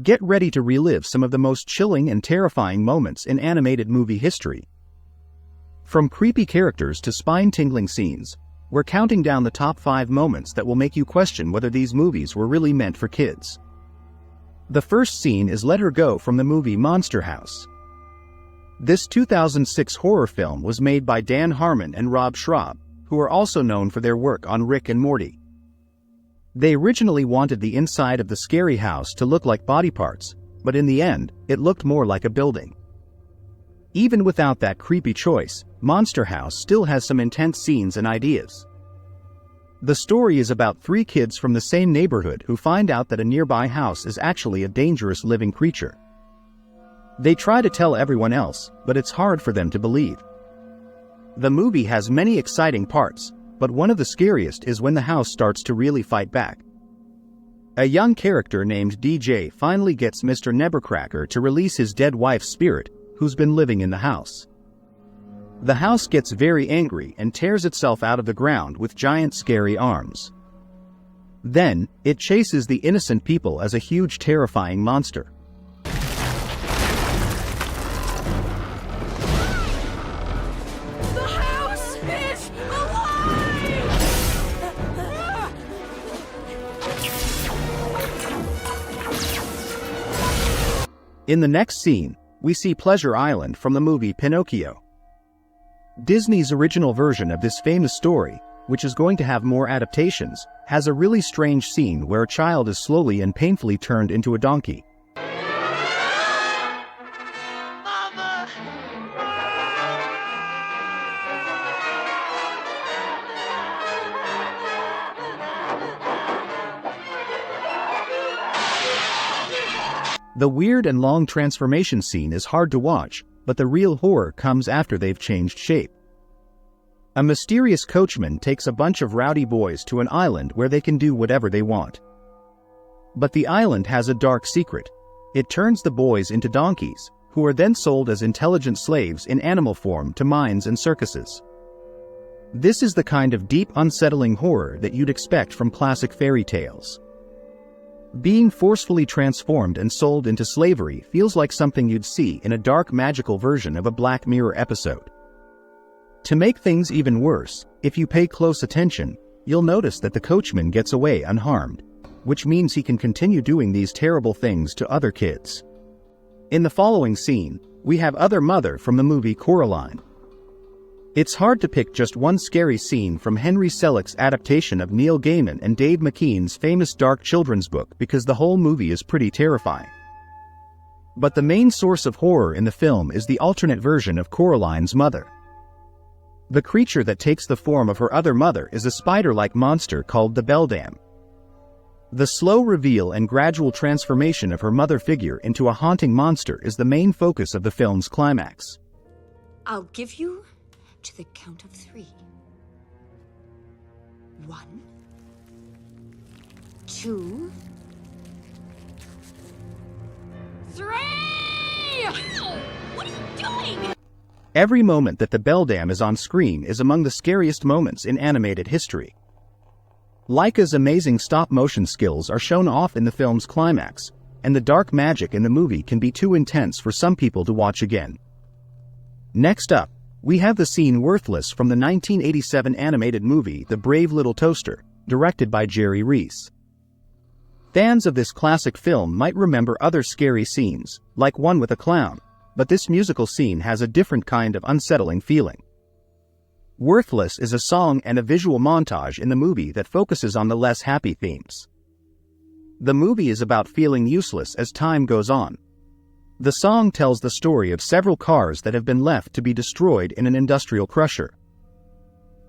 Get ready to relive some of the most chilling and terrifying moments in animated movie history. From creepy characters to spine-tingling scenes, we're counting down the top 5 moments that will make you question whether these movies were really meant for kids. The first scene is Let Her Go from the movie Monster House. This 2006 horror film was made by Dan Harmon and Rob Schrab, who are also known for their work on Rick and Morty. They originally wanted the inside of the scary house to look like body parts, but in the end, it looked more like a building. Even without that creepy choice, Monster House still has some intense scenes and ideas. The story is about 3 kids from the same neighborhood who find out that a nearby house is actually a dangerous living creature. They try to tell everyone else, but it's hard for them to believe. The movie has many exciting parts, but one of the scariest is when the house starts to really fight back. A young character named DJ finally gets Mr. Nevercracker to release his dead wife's spirit, who's been living in the house. The house gets very angry and tears itself out of the ground with giant scary arms. Then, it chases the innocent people as a huge terrifying monster. The house is alive! In the next scene, we see Pleasure Island from the movie Pinocchio. Disney's original version of this famous story, which is going to have more adaptations, has a really strange scene where a child is slowly and painfully turned into a donkey. Mama! The weird and long transformation scene is hard to watch, but the real horror comes after they've changed shape. A mysterious coachman takes a bunch of rowdy boys to an island where they can do whatever they want. But the island has a dark secret. It turns the boys into donkeys, who are then sold as intelligent slaves in animal form to mines and circuses. This is the kind of deep, unsettling horror that you'd expect from classic fairy tales. Being forcefully transformed and sold into slavery feels like something you'd see in a dark, magical version of a Black Mirror episode. To make things even worse, if you pay close attention, you'll notice that the coachman gets away unharmed, which means he can continue doing these terrible things to other kids. In the following scene, we have Other Mother from the movie Coraline. It's hard to pick just one scary scene from Henry Selick's adaptation of Neil Gaiman and Dave McKean's famous dark children's book because the whole movie is pretty terrifying. But the main source of horror in the film is the alternate version of Coraline's mother. The creature that takes the form of her other mother is a spider-like monster called the Beldam. The slow reveal and gradual transformation of her mother figure into a haunting monster is the main focus of the film's climax. I'll give you to the count of 3. 1, 2, 3! What are you doing? Every moment that the Beldam is on screen is among the scariest moments in animated history. Laika's amazing stop-motion skills are shown off in the film's climax, and the dark magic in the movie can be too intense for some people to watch again. Next up, we have the scene Worthless from the 1987 animated movie The Brave Little Toaster, directed by Jerry Reese. Fans of this classic film might remember other scary scenes, like one with a clown, but this musical scene has a different kind of unsettling feeling. Worthless is a song and a visual montage in the movie that focuses on the less happy themes. The movie is about feeling useless as time goes on. The song tells the story of several cars that have been left to be destroyed in an industrial crusher.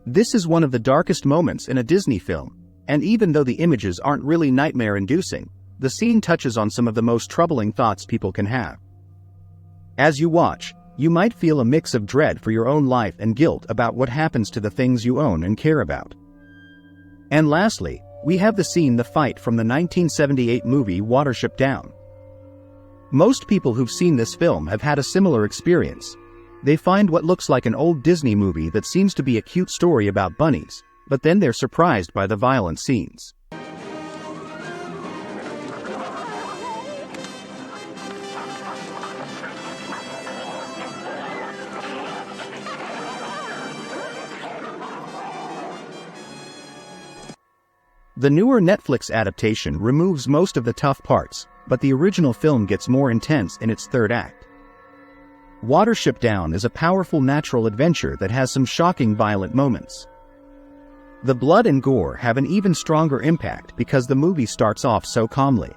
This is one of the darkest moments in a Disney film, and even though the images aren't really nightmare-inducing, the scene touches on some of the most troubling thoughts people can have. As you watch, you might feel a mix of dread for your own life and guilt about what happens to the things you own and care about. And lastly, we have the scene The Fight from the 1978 movie Watership Down. Most people who've seen this film have had a similar experience. They find what looks like an old Disney movie that seems to be a cute story about bunnies, but then they're surprised by the violent scenes. The newer Netflix adaptation removes most of the tough parts, but the original film gets more intense in its third act. Watership Down is a powerful natural adventure that has some shocking violent moments. The blood and gore have an even stronger impact because the movie starts off so calmly.